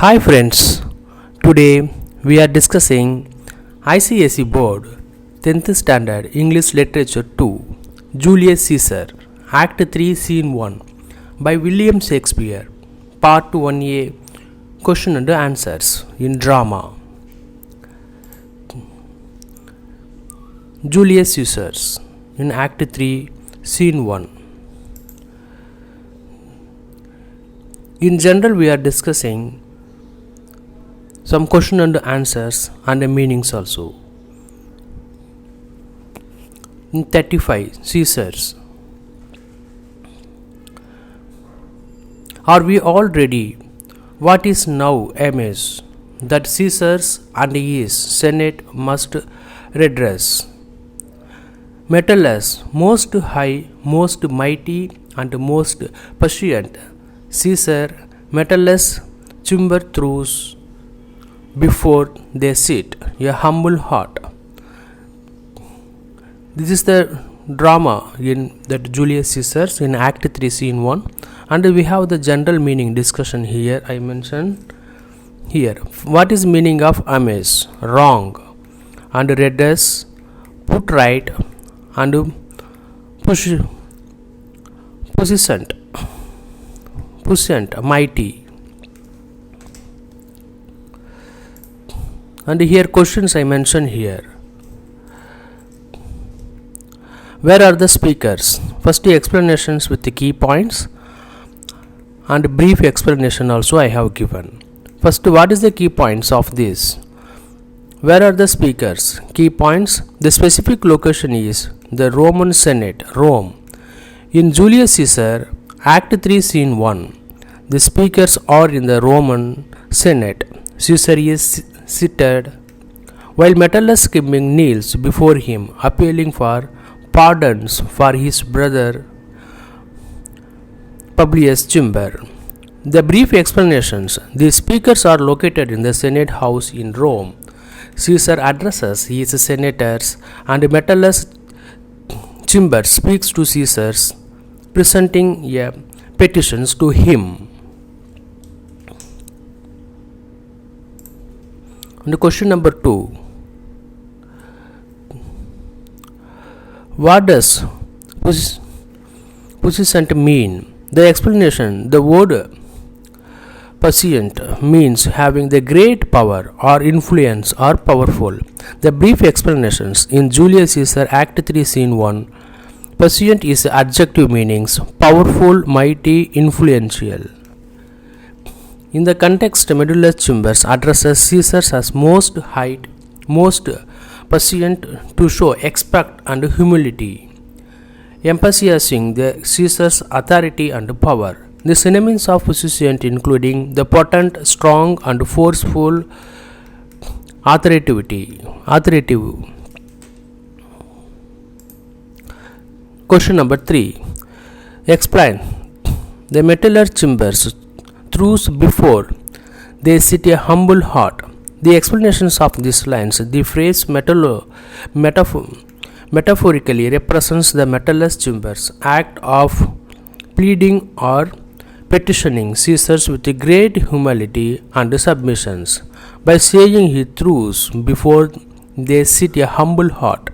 Hi friends, today we are discussing ICSE Board 10th Standard English Literature 2 Julius Caesar Act 3 Scene 1 by William Shakespeare Part 1A Question and Answers in Drama. Julius Caesar in Act 3 Scene 1. In general we are discussing some question and answers and the meanings also. In 35 Caesars. Are we all ready? What is now amiss that Caesars and his Senate must redress? Metellus, most high, most mighty, and most patient, Caesar Metellus chamber throws before they sit a humble heart. This is the drama in that Julius Caesar in Act 3 Scene 1, and we have the general meaning discussion here. I mentioned here what is meaning of amiss, wrong, and redress, put right, and puissant, mighty. And here questions I mentioned here. Where are the speakers? First the explanations with the key points and brief explanation also I have given. First, what is the key points of this? Where are the speakers? Key points. The specific location is the Roman Senate, Rome. In Julius Caesar, Act 3 Scene 1, the speakers are in the Roman Senate. Caesar is seated, while Metellus King kneels before him, appealing for pardons for his brother Publius' chamber. The brief explanations. The speakers are located in the Senate House in Rome. Caesar addresses his senators, and Metellus' chamber speaks to Caesar, presenting a petitions to him. And question number 2. What does puissant mean? The explanation. The word puissant means having the great power or influence or powerful. The brief explanations. In Julius Caesar Act 3 Scene 1, puissant is adjective meanings powerful, mighty, influential. In the context, Metellus chambers addresses Caesar as most high, most patient to show respect and humility, emphasizing the Caesar's authority and power. The synonyms of puissant including the potent, strong, and forceful, authoritative. Question number 3. Explain. The Metellus chambers throws before they sit a humble heart. The explanations of these lines. The phrase metaphorically represents the Metellus chambers act of pleading or petitioning Caesar with great humility and submissions. By saying he throws before they sit a humble heart,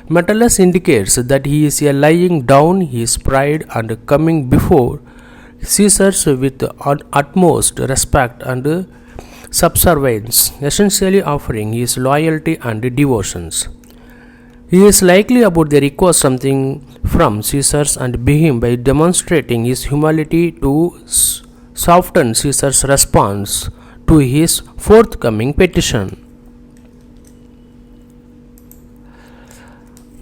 Metellus indicates that he is laying down his pride and coming before Caesar with utmost respect and subservience, essentially offering his loyalty and devotions. He is likely about to request something from Caesar and begin by demonstrating his humility to soften Caesar's response to his forthcoming petition.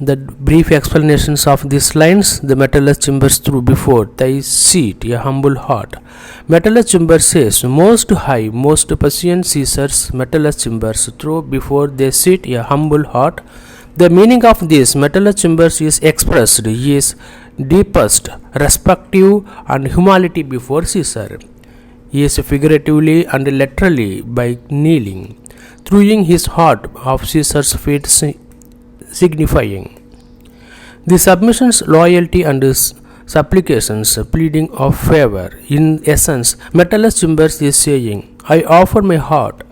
The brief explanations of these lines. The Metellus chambers through before thy seat a humble heart. Metellus chamber says, most high, most patient Caesar's Metellus chambers through before they sit a humble heart. The meaning of this Metellus chambers is expressed his deepest respect and humility before Caesar. He is figuratively and literally by kneeling, throwing his heart of Caesar's feet, signifying the submissions, loyalty, and supplications, pleading of favor. In essence, Metellus Chambers is saying, I offer my heart,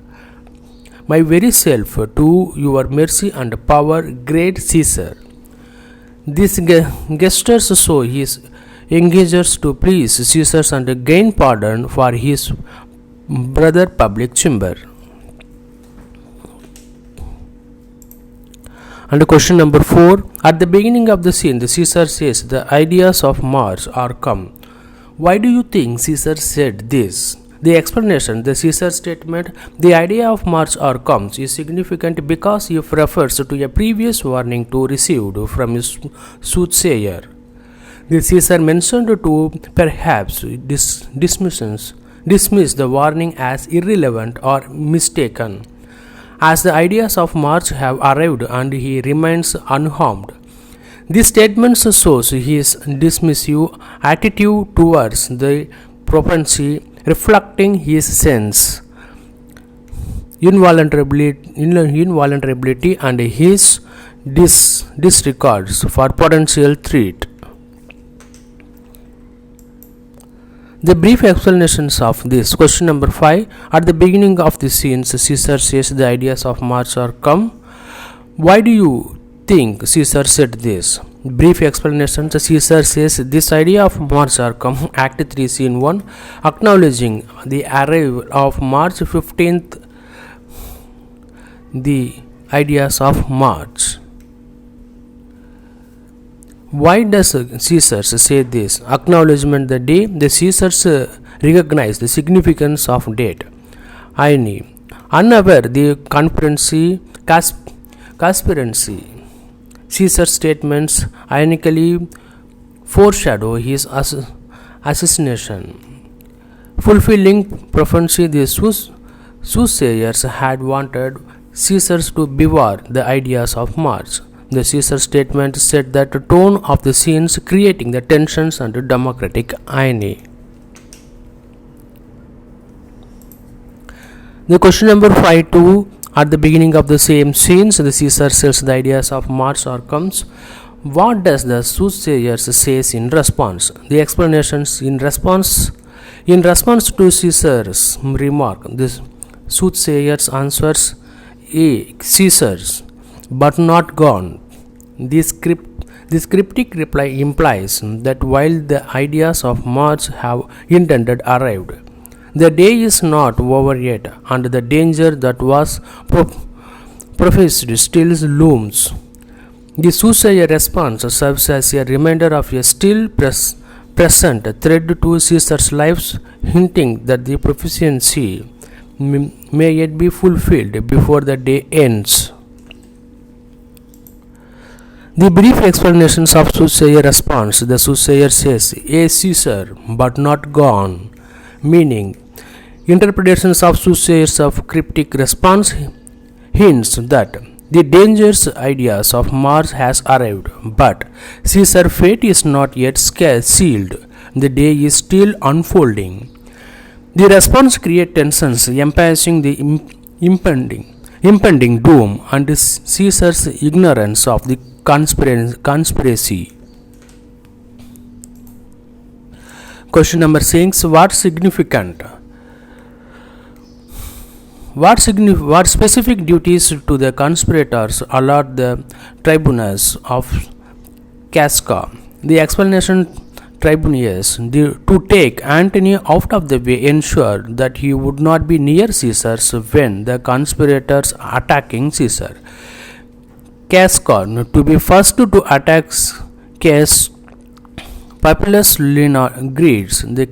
my very self, to your mercy and power, great Caesar. These gestures show his engages to please Caesar and gain pardon for his brother public chamber. And question number 4. At the beginning of the scene, the Caesar says the ideas of Mars are come. Why do you think Caesar said this? The explanation, the Caesar statement, the idea of Mars or comes, is significant because it refers to a previous warning to received from his soothsayer. The Caesar mentioned to perhaps dismiss the warning as irrelevant or mistaken, as the ideas of Mars have arrived and he remains unharmed. This statement shows his dismissive attitude towards the prophecy, reflecting his sense invulnerability and his disregards for potential threat. The brief explanations of this. Question number 5. At the beginning of the scene, Caesar says the ideas of Mars are come. Why do you think Caesar said this? Brief explanation. Caesar says this idea of Mars are come. Act 3 Scene 1, acknowledging the arrival of March 15th, the ideas of March. Why does Caesar say this? Acknowledgement the day. The Caesars recognize the significance of date. Irony. Unaware the conspiracy. Caesar's statements ironically foreshadow his assassination. Fulfilling prophecy, the soothsayers had wanted Caesars to beware the ideas of Mars. The Caesar statement set that tone of the scenes, creating the tensions and democratic irony. The question number 5 2. At the beginning of the same scenes, the Caesar says the ideas of Mars or comes. What does the soothsayers says in response? The explanations in response to Caesar's remark, the soothsayers answers A. Caesar's, but not gone. This cryptic reply implies that while the ideas of Mars have intended arrived, the day is not over yet, and the danger that was professed still looms. The soothsayer response serves as a reminder of a still present threat to Caesar's lives, hinting that the prophecy may yet be fulfilled before the day ends. The brief explanations of soothsayer response. The soothsayer says, A Caesar, but not gone, meaning interpretations of soothsayers of cryptic response hints that the dangerous ideas of Mars has arrived, but Caesar's fate is not yet sealed. The day is still unfolding. The response creates tensions, emphasizing the impending doom and Caesar's ignorance of the conspiracy. Question number 6. What specific duties to the conspirators allowed the tribunals of Casca? The explanation, tribunals to take Antony out of the way ensured that he would not be near Caesar when the conspirators attacking Caesar. Casca to be first to attack Caius Populus greets the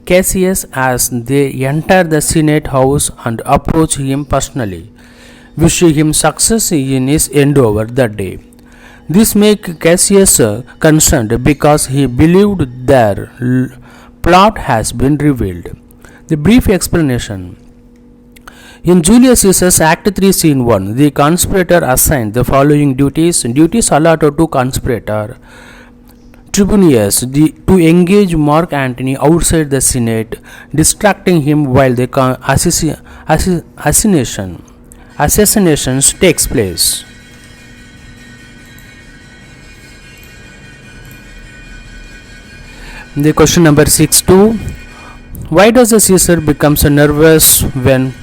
Cassius as they enter the Senate house and approach him personally, wishing him success in his endeavor that day. This makes Cassius concerned because he believed their plot has been revealed. The brief explanation. In Julius Caesar's Act 3 Scene 1, the conspirator assigned the following duties allotted to conspirator Tribunius to engage Mark Antony outside the Senate, distracting him while the assassinations takes place. The question number 6 2. Why does the Caesar becomes nervous when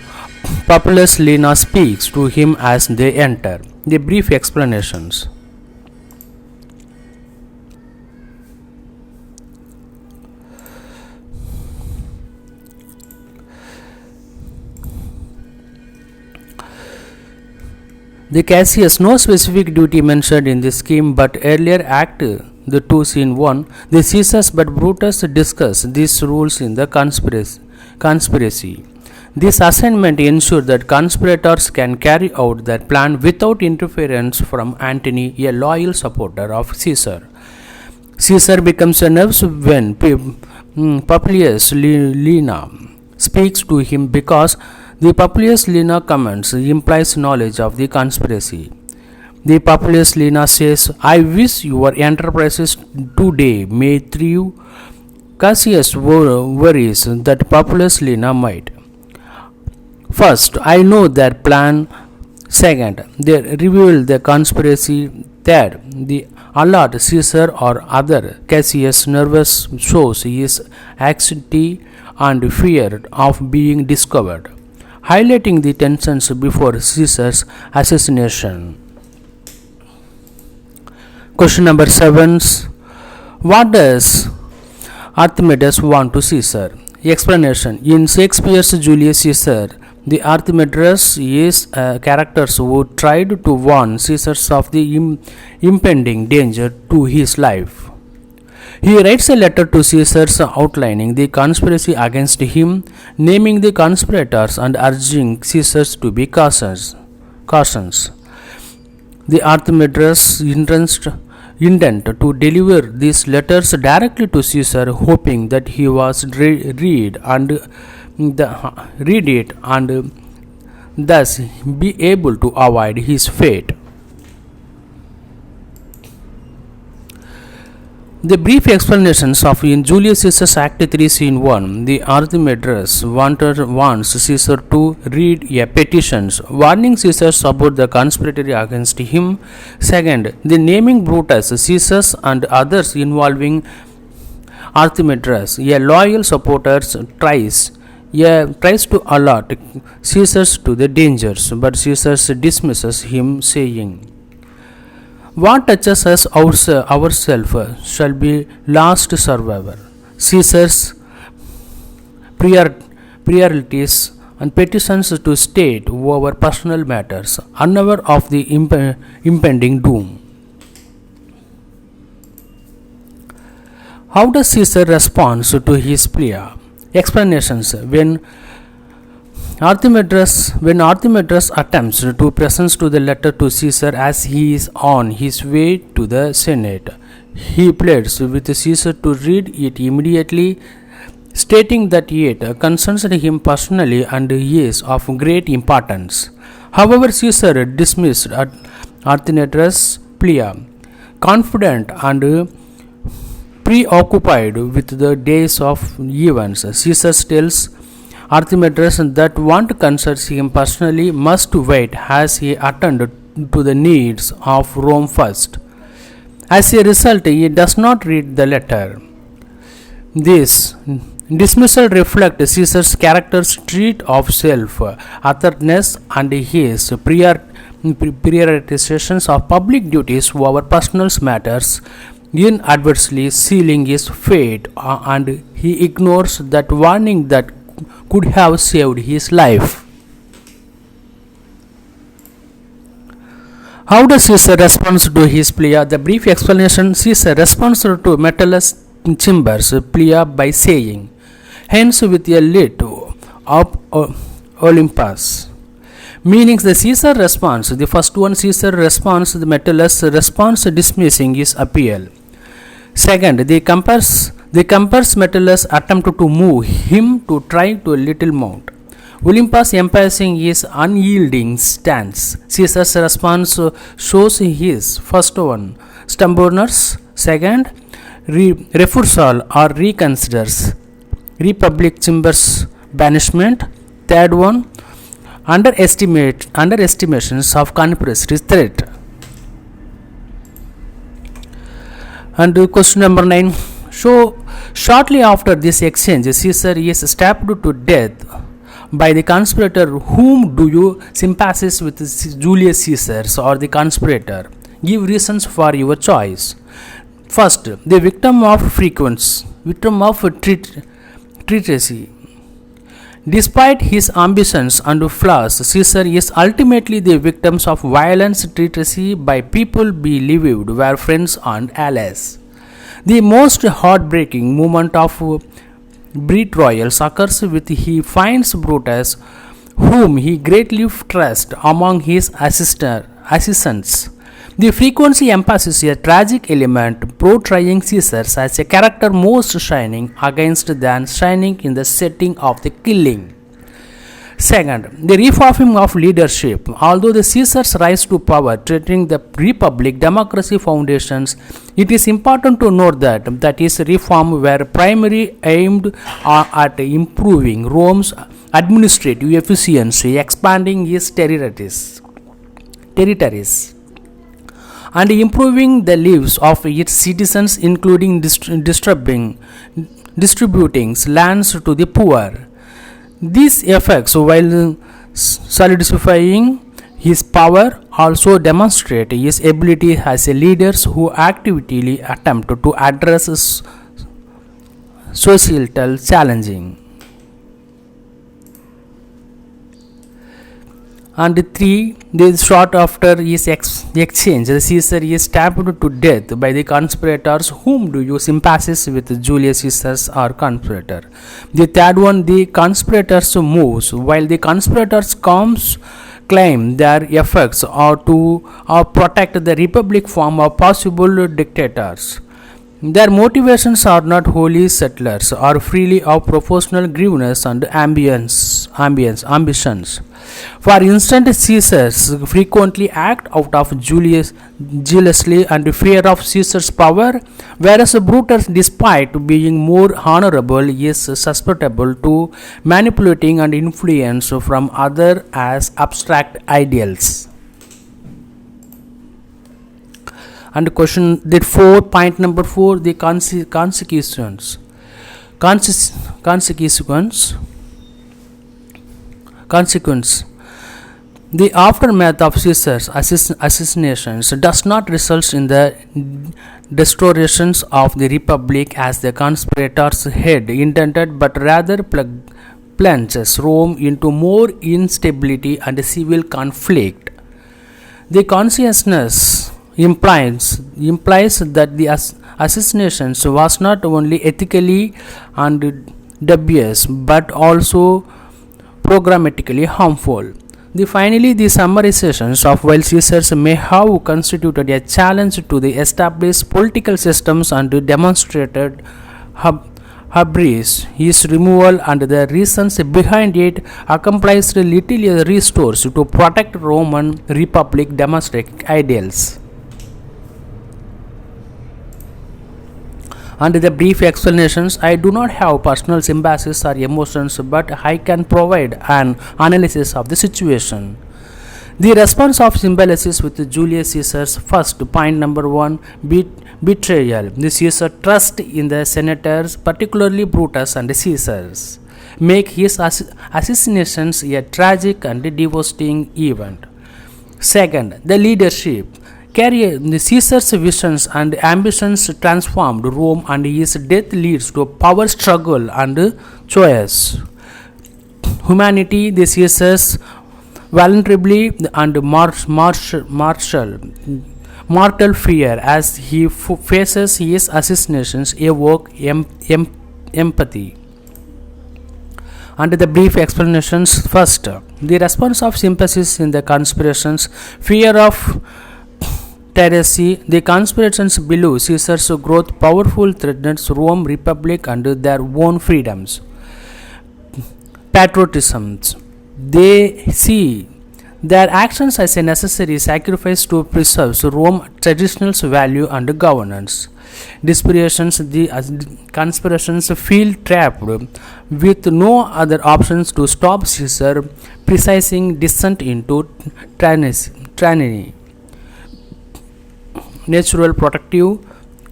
Populus Lena speaks to him as they enter? The brief explanations. The Cassius, no specific duty mentioned in this scheme, but earlier Act the 2 Scene 1, the Caesars but Brutus discuss these rules in the conspiracy. This assignment ensured that conspirators can carry out their plan without interference from Antony, a loyal supporter of Caesar. Caesar becomes nervous when Publius Lena speaks to him because the Publius Lena comments implies knowledge of the conspiracy. The Publius Lena says, I wish your enterprises today may thrive. Cassius worries that Publius Lena might. First, I know their plan. Second, they reveal the conspiracy. Third, the alert Caesar or other. Cassius nervous shows his anxiety and fear of being discovered, highlighting the tensions before Caesar's assassination. Question number 7. What does Archimedes want to Caesar? Explanation. In Shakespeare's Julius Caesar, the Archimedes is a character who tried to warn Caesar of the impending danger to his life. He writes a letter to Caesar outlining the conspiracy against him, naming the conspirators and urging Caesar to be cautious. The Archimedes intend to deliver these letters directly to Caesar, hoping that he was read it and thus be able to avoid his fate. The brief explanations of in Julius Caesar's Act 3 Scene 1, the Archimedes wants Caesar to read a petition warning Caesar about the conspiracy against him. Second, the naming Brutus, Caesar and others involving Archimedes, a loyal supporter, tries to alert Caesar to the dangers, but Caesar dismisses him, saying, what touches us ourselves shall be last survivor. Caesar's priorities and petitions to state over personal matters, unaware of the impending doom. How does Caesar respond to his plea? Explanations. When Archimedes attempts to present to the letter to Caesar as he is on his way to the Senate, he pleads with Caesar to read it immediately, stating that it concerns him personally and is of great importance. However, Caesar dismissed Archimedes' plea, confident and preoccupied with the days of events. Caesar tells Archimedes that what concerns him personally must wait as he attended to the needs of Rome first. As a result, he does not read the letter. This dismissal reflects Caesar's character's trait of self-awareness and his prioritizations of public duties over personal matters, inadvertently sealing his fate, and he ignores that warning that could have saved his life. How does Caesar respond to his plea? The brief explanation. Caesar responds to Metellus Cimber's plea by saying, hence with a lid of Olympus. Meaning the Caesar response. The first one, Caesar responds, the Metellus response dismissing his appeal. Second, they compares Metellus attempt to move him to try to a little mount. Olympus emphasizing his unyielding stance. Caesar's response shows his first one, stubbornness. Second, refusal or reconsiders Republic Cimber's banishment. Third one, underestimations of conspiracy threat. And question number 9. Shortly after this exchange, Caesar is stabbed to death by the conspirator. Whom do you sympathize with, Julius Caesar or the conspirator? Give reasons for your choice. First, the victim of treachery. Despite his ambitions and flaws, Caesar is ultimately the victim of violence treachery by people believed were friends and allies. The most heartbreaking moment of betrayal occurs with he finds Brutus, whom he greatly trusts, among his assistants. The frequency emphasizes a tragic element, portraying Caesar as a character most shining against than shining in the setting of the killing. Second, the reforming of leadership. Although the Caesars rise to power, threatening the republic democracy foundations, it is important to note that his reform were primarily aimed at improving Rome's administrative efficiency, expanding his territories, and improving the lives of its citizens, including distributing lands to the poor. These effects, while solidifying his power, also demonstrate his ability as a leader who actively attempt to address societal challenges. And 3. Short after his exchange, Caesar is stabbed to death by the conspirators. Whom do you sympathize with, Julius Caesar or conspirator? The third one, the conspirators moves. While the conspirators claim their efforts are to protect the republic from possible dictators, their motivations are not wholly settlers or freely of proportional grievances and ambitions. For instance, Caesars frequently act out of jealousy and fear of Caesar's power, whereas Brutus, despite being more honorable, is susceptible to manipulating and influence from others as abstract ideals. And question that 4, point number 4, the consequence. The aftermath of Caesar's assassinations does not result in the restoration of the republic as the conspirators had intended, but rather plunges Rome into more instability and civil conflict. The consciousness implies that the assassination was not only ethically and dubious but also programmatically harmful. Finally, the summarizations of while Caesars may have constituted a challenge to the established political systems and demonstrated hubris, his removal and the reasons behind it accomplished little restores to protect Roman Republic democratic ideals. And the brief explanations, I do not have personal sympathies or emotions, but I can provide an analysis of the situation. The response of symbiosis with Julius Caesar's first point number 1, betrayal. The Caesar trust in the senators, particularly Brutus and Caesars, make his assassinations a tragic and devastating event. Second, the leadership. The Caesar's visions and ambitions transformed Rome, and his death leads to power struggle and choice. Humanity, the Caesars vulnerably and mortal fear as he faces his assassinations evoke empathy. And the brief explanations, first, the response of sympathies in the conspirations, fear of heresy. The conspirations below Caesar's growth powerful threatens Rome Republic and their own freedoms. Patriotism. They see their actions as a necessary sacrifice to preserve Rome's traditional value and governance. Desperations. The conspirations feel trapped with no other options to stop Caesar precising descent into tyranny. Natural protective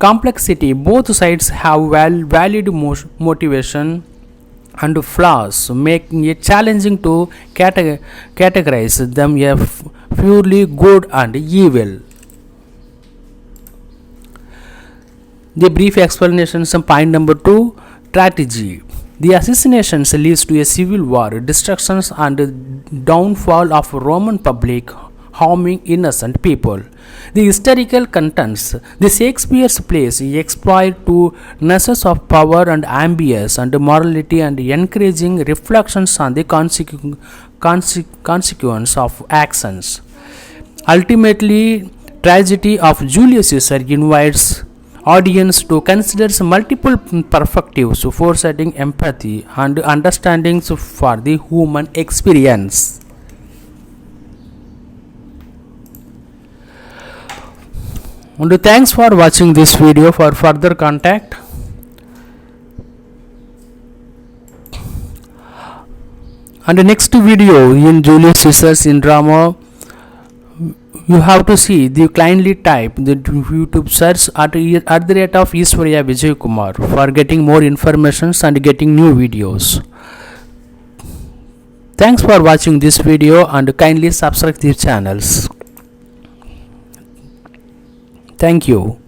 complexity. Both sides have valid motivation and flaws, making it challenging to categorize them as purely good and evil. The brief explanation. Some point number 2, strategy. The assassinations leads to a civil war, destructions and downfall of Roman public, harming innocent people. The historical contents. The Shakespeare's plays exploit two nexus of power and ambience and morality and encouraging reflections on the consequence of actions. Ultimately, tragedy of Julius Caesar invites audience to consider multiple perspectives, foresighting empathy and understandings for the human experience. And thanks for watching this video. For further contact and the next video in Julius Caesar's in drama, you have to see the kindly type the YouTube search at the rate of Ishwarya Vijay Kumar for getting more information and getting new videos. Thanks for watching this video and kindly subscribe these channels. Thank you.